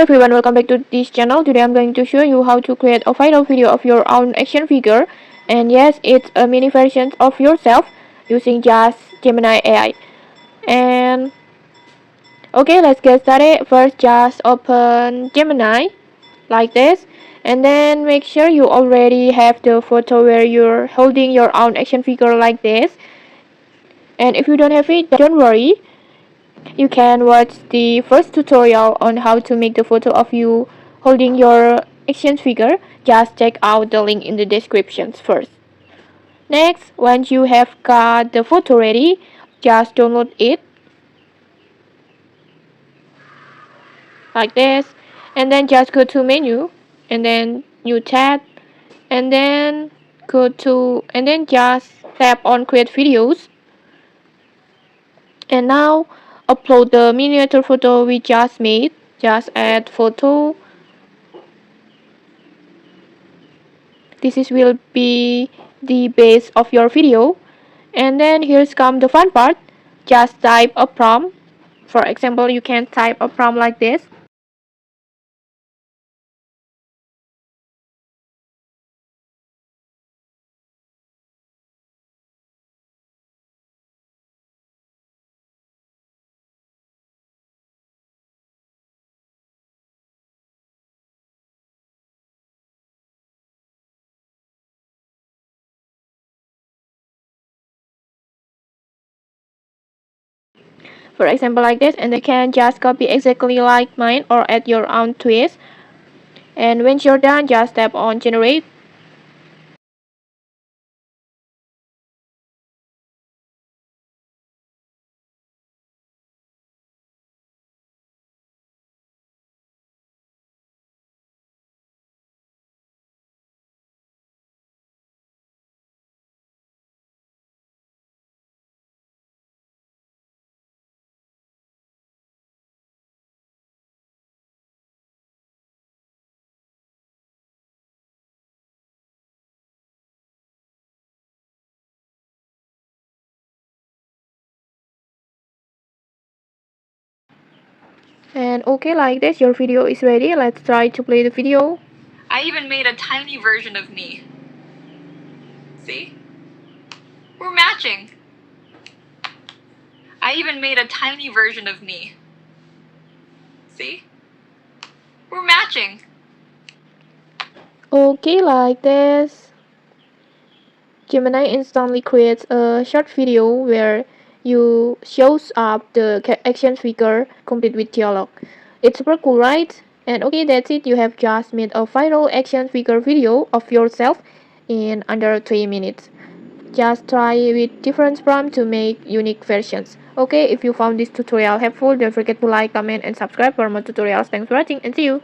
Hello everyone, welcome back to this channel. Today I'm going to show you how to create a viral video of your own action figure. And yes, it's a mini version of yourself using just Gemini AI. And okay, let's get started. First, just open Gemini like this. And then make sure you already have the photo where you're holding your own action figure like this. And if you don't have it, don't worry. You can watch the first tutorial on how to make the photo of you holding your action figure. Just check out the link in the description first. Next, once you have got the photo ready, just download it like this, and then just go to menu and then new tab, and then just tap on create videos. And now upload the miniature photo we just made. Just add photo. Will be the base of your video. And then here's come the fun part. Just type a prompt. For example, you can type a prompt like this. For example, like this, and you can just copy exactly like mine or add your own twist. And when you're done, just tap on generate. And okay, like this, your video is ready. Let's try to play the video. I even made a tiny version of me. See? We're matching. I even made a tiny version of me. See? We're matching. Okay, like this. Gemini instantly creates a short video where you shows up the action figure complete with dialogue. It's super cool, right? And okay, that's it. You have just made a viral action figure video of yourself in under 3 minutes. Just try with different prompts to make unique versions. Okay, if you found this tutorial helpful, don't forget to like, comment, and subscribe for more tutorials. Thanks for watching and see you!